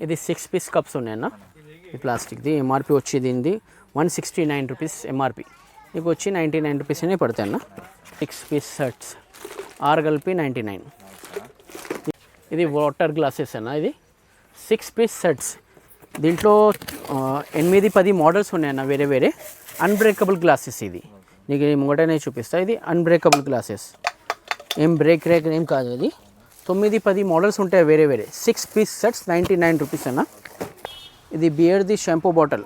ఇది 6 piece cups ఉన్నాయన్న ఈ ప్లాస్టిక్ది. ఎంఆర్పి వచ్చి దీనిది 169 రూపీస్ ఎంఆర్పి, మీకు వచ్చి 99 రూపీస్ అనే పడతాయి అన్న. 6 పీస్ సెట్స్ 6 కలిపి 99. ఇది వాటర్ గ్లాసెస్ అన్న, ఇది 6 పీస్ సెట్స్. దీంట్లో 8-10 మోడల్స్ ఉన్నాయన్న వేరే వేరే. అన్బ్రేకబుల్ గ్లాసెస్ ఇది నీకు ముంగటనే చూపిస్తా. ఇది అన్బ్రేకబుల్ గ్లాసెస్, ఏం బ్రేక్ ఏం కాదు. ఇది 9-10 మోడల్స్ ఉంటాయి వేరే వేరే. 6 పీస్ సెట్స్ 99 రూపీస్ అన్న. ఇది బియర్ది షాంపూ బాటిల్,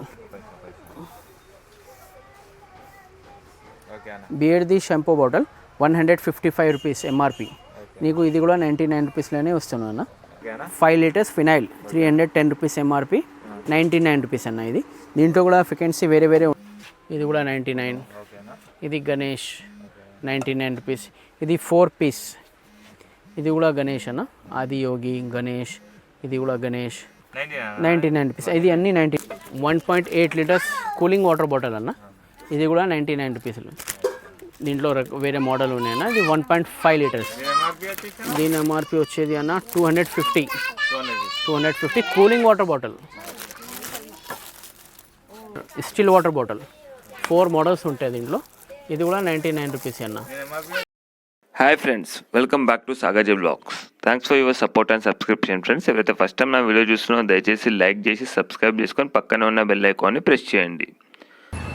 బియర్ది షాంపూ బాటిల్ 155 రూపీస్ ఎంఆర్పి, నీకు ఇది కూడా 99 రూపీస్లోనే వస్తుంది అన్న. 5 litres phenyl 310 rupees MRP, 99 rupees అన్న. ఇది దీంట్లో కూడా ఫ్రీక్వెన్సీ వేరే వేరే. ఇది కూడా 99. ఇది గణేష్ 99 రూపీస్. ఇది 4 పీస్, ఇది కూడా గణేష్ అన్న. ఆది యోగి గణేష్, ఇది కూడా గణేష్ 99 రూపీస్. ఇది అన్నీ 90. 1.8 లీటర్స్ కూలింగ్ వాటర్ బాటిల్ అన్న, ఇది కూడా 99 రూపీస్లు. దీంట్లో వేరే మోడల్ ఉన్నాయన్న. ఇది 1.5 లీటర్స్. దీని ఎంఆర్పి వచ్చేది అన్న 250 cooling water bottle, still water bottle. 4 models ఉంటాయి దీంట్లో. ఇది కూడా 99 రూపీస్ అన్న. Hi friends, welcome back to Sagar vlogs. Thanks for your support and subscription friends. ఎవరైతే ఫస్ట్ టైం నా వీడియో చూస్తున్నారో దయచేసి లైక్ చేసి సబ్స్క్రైబ్ చేసుకొని పక్కనే ఉన్న బెల్ ఐకాన్ని ప్రెస్ చేయండి.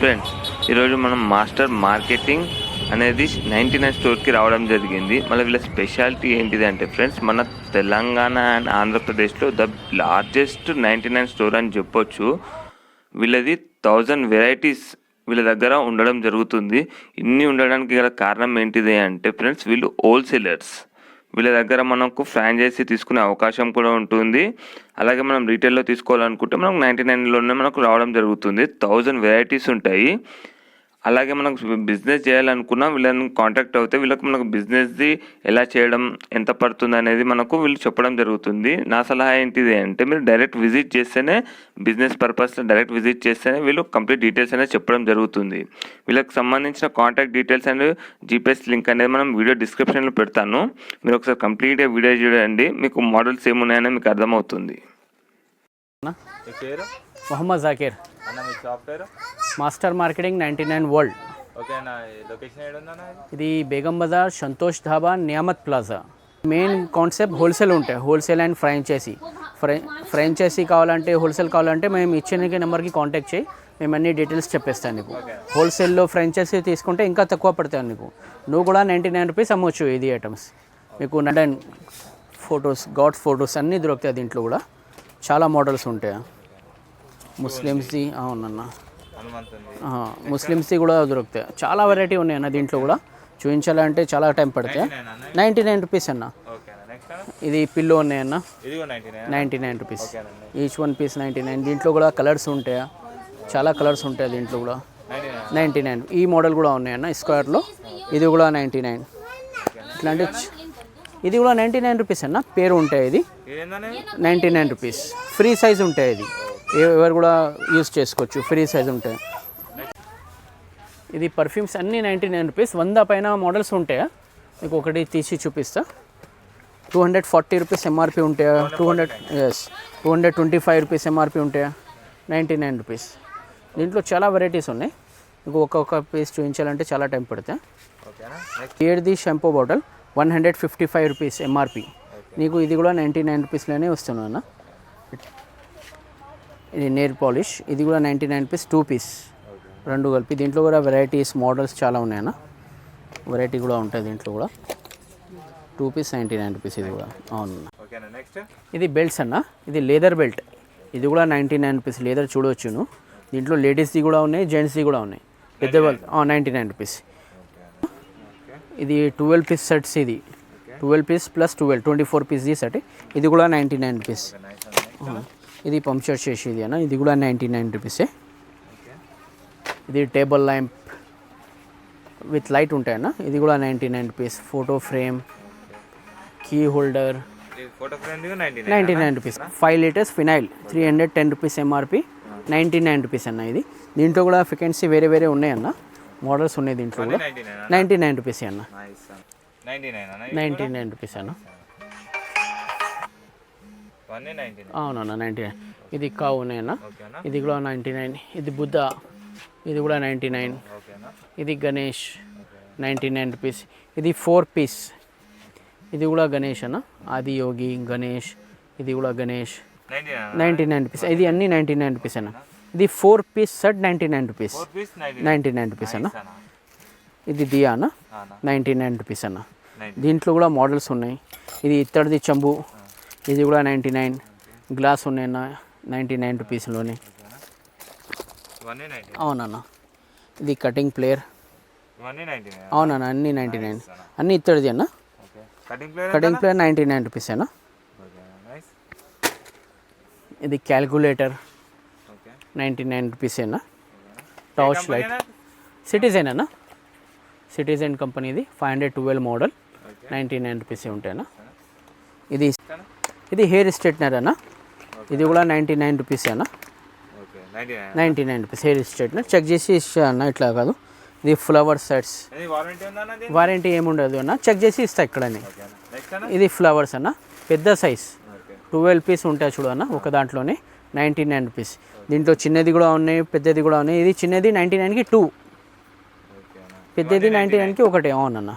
ఫ్రెండ్స్, ఈరోజు మనం మాస్టర్ మార్కెటింగ్ అనేది 99 స్టోర్కి రావడం జరిగింది. మళ్ళీ వీళ్ళ స్పెషాలిటీ ఏంటిది అంటే ఫ్రెండ్స్, మన తెలంగాణ అండ్ ఆంధ్రప్రదేశ్లో ద లార్జెస్ట్ 99 స్టోర్ అని చెప్పొచ్చు. వీళ్ళది 1000 వెరైటీస్ వీళ్ళ దగ్గర ఉండడం జరుగుతుంది. ఇన్ని ఉండడానికి గల కారణం ఏంటిది అంటే ఫ్రెండ్స్, వీళ్ళు హోల్సేలర్స్. వీళ్ళ దగ్గర మనకు ఫ్రాంచైజీ తీసుకునే అవకాశం కూడా ఉంటుంది. అలాగే మనం రీటైల్లో తీసుకోవాలనుకుంటే మనకు 99లోనే మనకు రావడం జరుగుతుంది. 1000 వెరైటీస్ ఉంటాయి. అలాగే మనకు బిజినెస్ చేయాలనుకున్నా వీళ్ళని కాంటాక్ట్ అవుతే వీళ్ళకి మనకు బిజినెస్ది ఎలా చేయడం, ఎంత పడుతుంది అనేది మనకు వీళ్ళు చెప్పడం జరుగుతుంది. నా సలహా ఏంటిది అంటే మీరు డైరెక్ట్ విజిట్ చేస్తేనే, బిజినెస్ పర్పస్లో డైరెక్ట్ విజిట్ చేస్తేనే వీళ్ళు కంప్లీట్ డీటెయిల్స్ అనేది చెప్పడం జరుగుతుంది. వీళ్ళకి సంబంధించిన contact details and GPS link అనేది మనం వీడియో డిస్క్రిప్షన్లో పెడతాను. మీరు ఒకసారి కంప్లీట్గా వీడియో చూడండి, మీకు మోడల్స్ ఏమున్నాయని మీకు అర్థమవుతుంది. Mohammad Zakir, master marketing 99 world. ఇది Begum Bazar, Santosh Dhaba, Niyamat plaza. Main concept wholesale ఉంటాయి, హోల్సేల్ అండ్ ఫ్రాంచైజీ కావాలంటే, హోల్సేల్ కావాలంటే మేము ఇచ్చిన నెంబర్కి కాంటాక్ట్ చేయి, మేము అన్ని డీటెయిల్స్ చెప్పేస్తాను నీకు. హోల్సేల్లో ఫ్రాంచైజీ తీసుకుంటే ఇంకా తక్కువ పడతాయి నీకు. నువ్వు కూడా 99 రూపీస్ అమ్మవచ్చు. ఇది ఐటమ్స్ మీకు 99 ఫొటోస్, గాడ్ ఫొటోస్ అన్నీ దొరుకుతాయి దీంట్లో కూడా. చాలా మోడల్స్ ఉంటాయి. ముస్లిమ్స్ది అవునన్న, ముస్లిమ్స్ది కూడా దొరుకుతాయి. చాలా వెరైటీ ఉన్నాయన్న దీంట్లో కూడా. చూపించాలంటే చాలా టైం పడతాయి. 99 రూపీస్ అన్న. ఇది పిల్లో ఉన్నాయన్న, 99 రూపీస్ ఈచ్ 1 పీస్ 99. దీంట్లో కూడా కలర్స్ ఉంటాయా, చాలా కలర్స్ ఉంటాయి దీంట్లో కూడా. 99. ఈ మోడల్ కూడా ఉన్నాయన్న స్క్వేర్లో, ఇది కూడా 99. ఇట్లాంటి ఇది కూడా 99 రూపీస్ అన్న. పేరు ఉంటాయి. ఇది 99 రూపీస్. ఫ్రీ సైజ్ ఉంటాయి. ఇది ఎవరు కూడా యూజ్ చేసుకోవచ్చు, ఫ్రీ సైజ్ ఉంటాయి. ఇది పర్ఫ్యూమ్స్ అన్నీ 99 రూపీస్. 100 పైన మోడల్స్ ఉంటాయా, మీకు ఒకటి తీసి చూపిస్తా. 240 రూపీస్ ఎంఆర్పి ఉంటాయా, 225 రూపీస్ ఎంఆర్పి ఉంటాయా, 99 రూపీస్. దీంట్లో చాలా వెరైటీస్ ఉన్నాయి. మీకు ఒక్కొక్క పీస్ చూపించాలంటే చాలా టైం పడుతుంది. ఏడ్ది షాంపూ బాటిల్ 155 రూపీస్ ఎంఆర్పి, నీకు ఇది కూడా 99 రూపీస్లోనే వస్తుంది అన్న. ఇది నెయిల్ పాలిష్, ఇది కూడా 99 రూపీస్, 2 పీస్, 2 కలిపి. దీంట్లో కూడా వెరైటీస్, మోడల్స్ చాలా ఉన్నాయన్న. వెరైటీ కూడా ఉంటాయి దీంట్లో కూడా. 2 పీస్ 99 రూపీస్. ఇది కూడా అవును. ఇది బెల్ట్స్ అన్న. ఇది లెదర్ బెల్ట్, ఇది కూడా 99 రూపీస్. లెదర్ చూడవచ్చును. దీంట్లో లేడీస్ది కూడా ఉన్నాయి, జెంట్స్ది కూడా ఉన్నాయి. పెద్ద 99 రూపీస్. ఇది 12 పీస్ సెట్స్. ఇది 12 పీస్ ప్లస్ 24 పీస్ది సెట్. ఇది కూడా 99 రూపీస్. ఇది పంప్చర్ చేసేది అన్న, ఇది కూడా 99 రూపీసే. ఇది టేబుల్ ల్యాంప్ విత్ లైట్ ఉంటాయన్న, ఇది కూడా 99 rupees. Photo frame, key holder 99 rupees. 5 litres phenyl 310 rupees MRP, 99 rupees అన్న. ఇది దీంట్లో కూడా ఫ్రీక్వెన్సీ వేరే వేరే ఉన్నాయన్న, మోడల్స్ ఉన్నాయి దీంట్లో కూడా. 99 రూపీస్ అన్న. 99 రూపీస్ అన్న. అవునన్నా 99. ఇది కావు ఉన్నాయన్నా, ఓకేనా. ఇది కూడా 99. ఇది బుద్ధ, ఇది కూడా 99. ఓకేనా. ఇది గణేష్ 99 రూపీస్. ఇది 4 పీస్, ఇది కూడా గణేష్ అన్న. ఆది యోగి గణేష్, ఇది కూడా గణేష్ 99 రూపీస్. ఇది అన్నీ 99 రూపీస్ అన్న. ఇది 4 పీస్ సెట్ 99 రూపీస్. 99 రూపీస్ అన్న. ఇది దియా అన్న 99 రూపీస్ అన్న. దీంట్లో కూడా మోడల్స్ ఉన్నాయి. ఇది ఇత్తడిది చెంబు, ఇది కూడా 99. గ్లాస్ ఉన్నాయి అన్న 99 రూపీస్లోనే. అవునన్న. ఇది కటింగ్ ప్లేయర్, అవునన్న అన్నీ 99. అన్నీ ఇత్తడిది అన్న. కటింగ్ ప్లేయర్ 99 రూపీస్ అన్న. ఇది క్యాల్కులేటర్ 99 రూపీస్ అన్న. టార్చ్ లైట్ సిటిజన్ అన్న, సిటిజన్ కంపెనీది 512 మోడల్ 99 రూపీస్ ఉంటాయన్న. ఇది హెయిర్ స్ట్రైట్నర్ అన్న, ఇది కూడా 99 రూపీస్ అన్న. 99 రూపీస్ హెయిర్ స్ట్రైట్నర్. చెక్ చేసి ఇస్తా అన్న, ఇట్లా కాదు. ఇది ఫ్లవర్ సెట్స్, వారంటీ ఏముండదు అన్న, చెక్ చేసి ఇస్తా ఇక్కడని. ఇది ఫ్లవర్స్ అన్న, పెద్ద సైజ్ 12 పీస్ ఉంటాయి చూడు అన్న ఒక దాంట్లోనే 99 రూపీస్. దీంట్లో చిన్నది కూడా ఉన్నాయి, పెద్దది కూడా ఉన్నాయి. ఇది చిన్నది 99కి 2, పెద్దది 99కి 1. అవునన్న.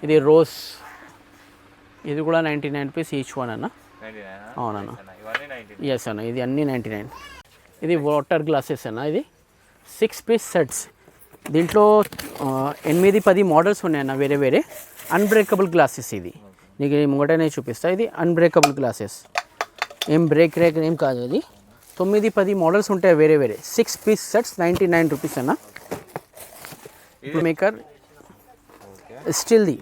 ఇది రోజ్, ఇది కూడా 99 రూపీస్ ఈచ్ వన్ అన్న. అవునన్న. ఎస్ అన్న, ఇది అన్నీ 99. ఇది వాటర్ గ్లాసెస్ అన్న, ఇది 6 పీస్ సెట్స్. దీంట్లో 8-10 మోడల్స్ ఉన్నాయన్న వేరే వేరే. Unbreakable glasses. ఇది నీకు ముంగటనే చూపిస్తా. ఇది అన్బ్రేకబుల్ గ్లాసెస్, ఏం బ్రేక్ ఏం కాదు. ఇది 9-10 మోడల్స్ ఉంటాయి వేరే వేరే. 6 పీస్ సెట్స్ 99 రూపీస్ అన్న. మేకర్ స్టీల్ది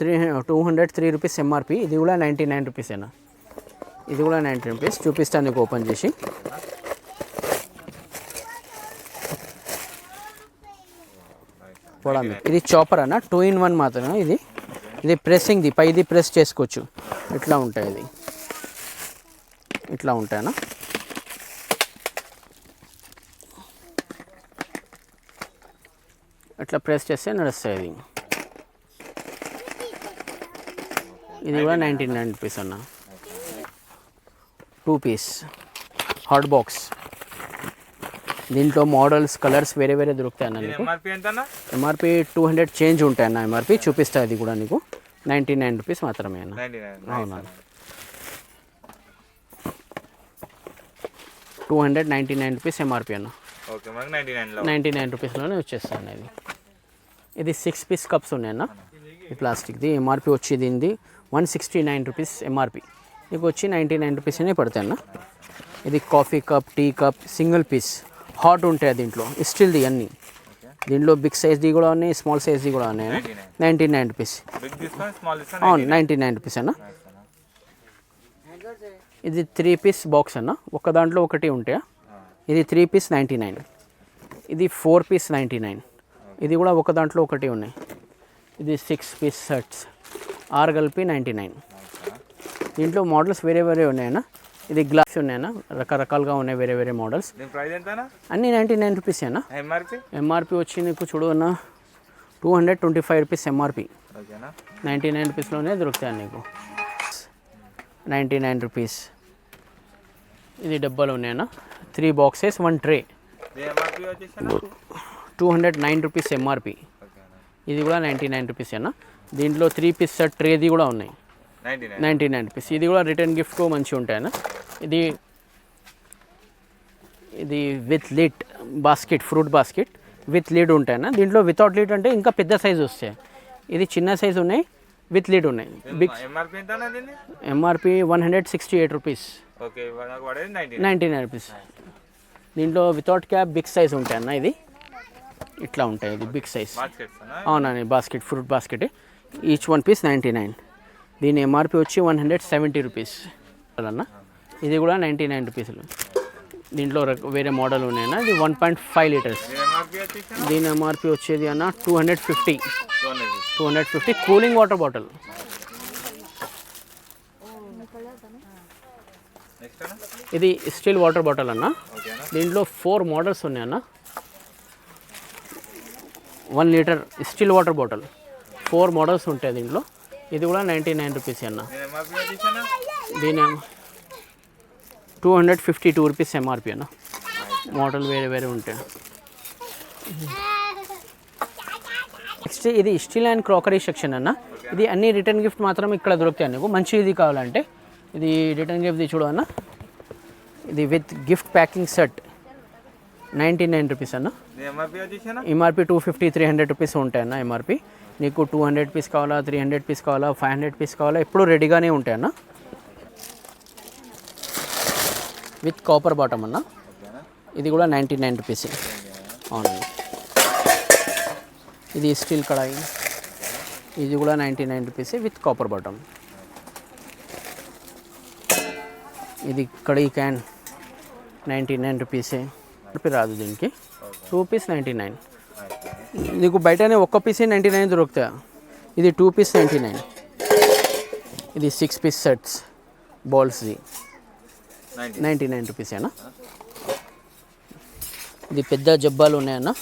203 రూపీస్ ఎంఆర్పి. ఇది కూడా 99 రూపీస్ అన్న. ఇది కూడా 99 రూపీస్. చూపిస్తాను నీకు ఓపెన్ చేసి. ఇది చాపర్ అన్న, 2-in-1 మాత్రమే. ఇది ప్రెస్సింగ్ది, పైది ప్రెస్ చేసుకోవచ్చు. ఇట్లా ఉంటాయి, ఇది ఇట్లా ఉంటాయన్న. ఇట్లా ప్రెస్ చేస్తే నడుస్తాయి. ఇది కూడా 99 రూపీస్ అన్న. 2 పీస్ హాట్ బాక్స్. దీంట్లో మోడల్స్ కలర్స్ వేరే వేరే దొరుకుతాయి అన్న నీకు. ఎంఆర్పి 200 చేంజ్ ఉంటాయి అన్న. ఎంఆర్పి చూపిస్తా. అది కూడా నీకు 99 రూపీస్ మాత్రమే అన్న. అవునా, 299 రూపీస్ ఎంఆర్పి అన్న. 99 రూపీస్లోనే వచ్చేస్తాను. ఇది 6 పీస్ కప్స్ ఉన్నాయన్న, ఈ ప్లాస్టిక్ది. ఎంఆర్పి వచ్చి దీనిది 169 రూపీస్ ఎంఆర్పి. నీకు వచ్చి 99 రూపీస్ అనే పడతాయి అన్న. ఇది coffee cup, tea cup, single piece hot ఉంటాయి దీంట్లో. స్టీల్ది అన్నీ. దీంట్లో బిగ్ సైజ్ది కూడా ఉన్నాయి, స్మాల్ సైజ్ది కూడా ఉన్నాయి. 99 రూపీస్. అవును, 99 రూపీస్ అన్న. ఇది 3 పీస్ బాక్స్ అన్న, ఒక దాంట్లో ఒకటి ఉంటాయా. ఇది 3 పీస్ 99. ఇది 4 పీస్ 99. ఇది కూడా ఒక దాంట్లో ఒకటి ఉన్నాయి. ఇది 6 పీస్ సెట్స్ 6 కలిపి 99. దీంట్లో మోడల్స్ వేరే వేరే ఉన్నాయన్న. ఇది గ్లాస్ ఉన్నాయన్న, రకరకాలుగా ఉన్నాయి వేరే వేరే మోడల్స్. అన్నీ 99 రూపీస్ అన్న. ఎంఆర్పి వచ్చి నీకు చూడు అన్న 225 రూపీస్ ఎంఆర్పి. 99 రూపీస్లోనే దొరుకుతాయి నీకు. 99 రూపీస్. ఇది డబ్బాలు ఉన్నాయన్న, 3 బాక్సెస్ 1 ట్రే. 209 rupees MRP. ఇది కూడా 99 రూపీస్ అన్న. దీంట్లో 3 పీస్ సెట్ ట్రేది కూడా ఉన్నాయి 99 రూపీస్. ఇది కూడా రిటర్న్ గిఫ్ట్కు మంచిగా ఉంటాయన్న. ఇది with lid basket, fruit basket with lid ఉంటాయన్న. దీంట్లో వితౌట్ లిడ్ అంటే ఇంకా పెద్ద సైజు వస్తాయి. ఇది చిన్న సైజు ఉన్నాయి, విత్ లిడ్ ఉన్నాయి. Big MRP 168 rupees. 99 రూపీస్. దీంట్లో వితౌట్ క్యాప్ బిగ్ సైజ్ ఉంటాయన్న. ఇది ఇట్లా ఉంటాయి, ఇది బిగ్ సైజ్. అవునండి, basket, fruit basket. Each 1 piece 99. దీని ఎంఆర్పి వచ్చి 170 రూపీస్ అన్న. ఇది కూడా 99 రూపీస్లు. దీంట్లో వేరే మోడల్ ఉన్నాయన్న. ఇది 1.5 లీటర్స్. దీని ఎంఆర్పి వచ్చేది అన్న 250 కూలింగ్ వాటర్ బాటిల్. ఇది స్టీల్ వాటర్ బాటిల్ అన్న. దీంట్లో 4 మోడల్స్ ఉన్నాయన్న. 1 litre steel water bottle 4 models ఉంటాయి దీంట్లో. ఇది కూడా 99 రూపీస్ అన్న. దీని 252 రూపీస్ ఎంఆర్పి అన్న. మోడల్ వేరే వేరే ఉంటాయి. నెక్స్ట్ ఇది స్టీల్ అండ్ క్రాకరీ సెక్షన్ అన్న. ఇది అన్ని రిటర్న్ గిఫ్ట్ మాత్రం ఇక్కడ దొరుకుతాయి నీకు. మంచి ఇది కావాలంటే ఇది రిటర్న్ గిఫ్ట్ చూడు అన్న. ఇది with gift packing set 99 rupees అన్న. ఎంఆర్పి 250 300 రూపీస్ ఉంటాయి అన్న. ఎంఆర్పి నీకు 200 పీస్ కావాలా, 300 పీస్ కావాలా, 500 పీస్ కావాలా, ఎప్పుడు రెడీగానే ఉంటాయి అన్న. విత్ కాపర్ బాటమ్ అన్న. ఇది కూడా 99 రూపీస్. అవునండి. ఇది స్టీల్ కడాయి, ఇది కూడా 99 రూపీస్ విత్ కాపర్ బాటమ్. ఇది కడాయి క్యాన్ 99 రూపీసే. రాదు దీనికి 2 పీస్ 99. నీకు బయటనే ఒక్క పీసే 99 దొరుకుతాయి. ఇది 2 పీస్ 99. ఇది 6 పీస్ సెట్స్ బౌల్స్ది 99 రూపీసేనా. ఇది పెద్ద జబ్బాలు ఉన్నాయన్న.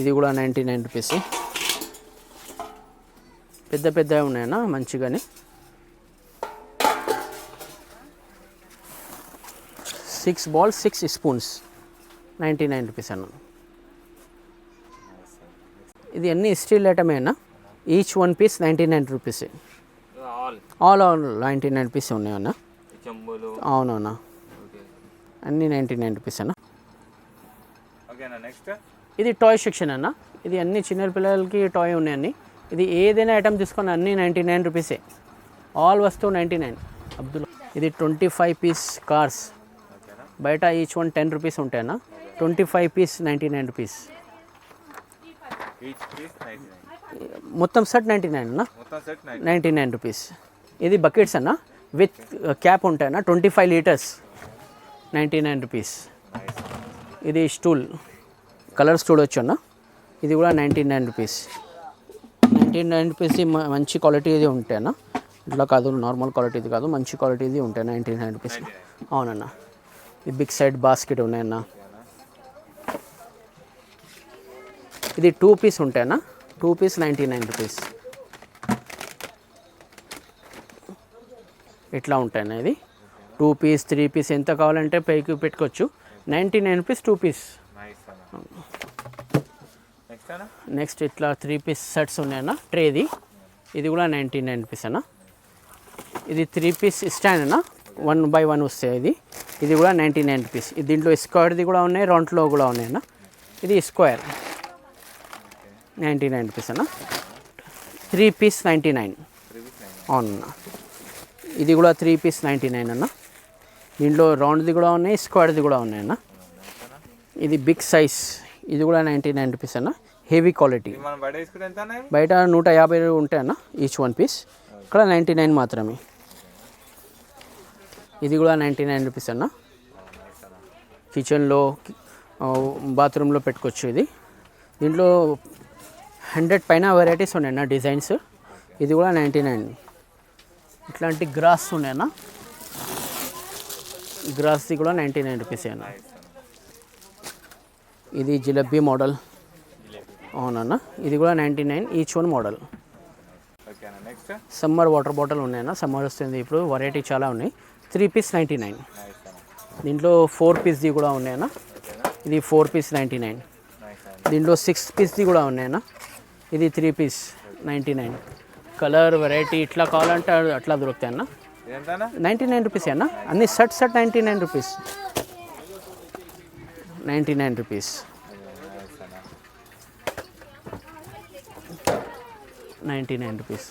ఇది కూడా 99 రూపీస్. పెద్ద పెద్ద ఉన్నాయన్న మంచిగానే. 6 balls 6 స్పూన్స్ 99 రూపీస్ అన్న. ఇది అన్ని స్టీల్ ఐటమే అన్న. Each 1 piece 99 rupees. All 99 rupees ఉన్నాయన్న. అవునన్నా, అన్నీ 99 రూపీస్ అన్న. ఇది టాయ్ సెక్షన్ అన్న. ఇది అన్ని చిన్న పిల్లలకి టాయ్ ఉన్నాయన్ని. ఇది ఏదైనా ఐటమ్ తీసుకొని అన్నీ 99 రూపీసే. ఆల్ వస్తువు 99. అబ్దుల్ ఇది 25 పీస్ కార్స్. బయట ఈచ్ 1 10 రూపీస్ ఉంటాయన్న. 25 పీస్ 99 రూపీస్. మొత్తం సెట్ 99 అన్న. 99 రూపీస్. ఇది బకెట్స్ అన్న విత్ క్యాప్ ఉంటాయన్న. 25 లీటర్స్ 99 రూపీస్. ఇది స్టూల్, కలర్స్ చూడవచ్చు అన్న. ఇది కూడా 99 రూపీస్. 99 రూపీస్. మంచి క్వాలిటీది ఉంటాయి అన్న. ఇట్లా కాదు, నార్మల్ క్వాలిటీది కాదు, మంచి క్వాలిటీది ఉంటాయి 99 రూపీస్. అవునన్న. ఈ బిగ్ సైడ్ బాస్కెట్ ఉన్నాయన్న. ఇది 2 పీస్ ఉంటాయన్న. 2 piece 99 rupees. ఇట్లా ఉంటాయన్న. ఇది 2 పీస్ 3 పీస్ ఎంత కావాలంటే పైకి పెట్టుకోవచ్చు. 99 రూపీస్ 2 పీస్. నెక్స్ట్ ఇట్లా 3 పీస్ సెట్స్ ఉన్నాయన్న. ట్రేది ఇది కూడా 99 రూపీస్ అన్న. ఇది 3 పీస్ స్టాండ్ అన్న. 1 by 1 వస్తాయి. ఇది కూడా 99 రూపీస్. దీంట్లో స్క్వేర్ది కూడా ఉన్నాయి, రౌండ్లో కూడా ఉన్నాయన్న. ఇది స్క్వేర్ 99 రూపీస్ అన్న. 3 పీస్ 99. అవునన్నా. ఇది కూడా 3 పీస్ 99 అన్న. దీంట్లో రౌండ్ది కూడా ఉన్నాయి, స్క్వేర్ది కూడా ఉన్నాయన్న. ఇది బిగ్ సైజ్. ఇది కూడా 99 రూపీస్ అన్న. Heavy quality. బయట 150 ఉంటాయన్న ఈచ్ 1 పీస్. ఇక్కడ 99 మాత్రమే. ఇది కూడా 99 రూపీస్ అన్న. కిచెన్లో బాత్రూంలో పెట్టుకోవచ్చు. ఇది దీంట్లో 100 పైన వెరైటీస్ ఉన్నాయన్న డిజైన్స్. ఇది కూడా 99. ఇట్లాంటి గ్రాస్ ఉన్నాయన్న. గ్రాస్ది కూడా 99 రూపీస్ అన్న. ఇది జిలేబీ మోడల్. అవునన్న. ఇది కూడా 99 each 1 model. Summer water bottle ఉన్నాయన్న. సమ్మర్ వస్తుంది ఇప్పుడు, వెరైటీ చాలా ఉన్నాయి. 3 పీస్ 99. దీంట్లో 4 పీస్ది కూడా ఉన్నాయన్న. ఇది 4 పీస్ 99. దీంట్లో 6 పీస్ది కూడా ఉన్నాయన్న. ఇది 3 పీస్ 99. కలర్ వెరైటీ ఇట్లా కావాలంటే అట్లా దొరుకుతాయి అన్న. 99 రూపీస్ అన్న. అన్ని సెట్ 99 రూపీస్. 99 రూపీస్. 99 రూపీస్.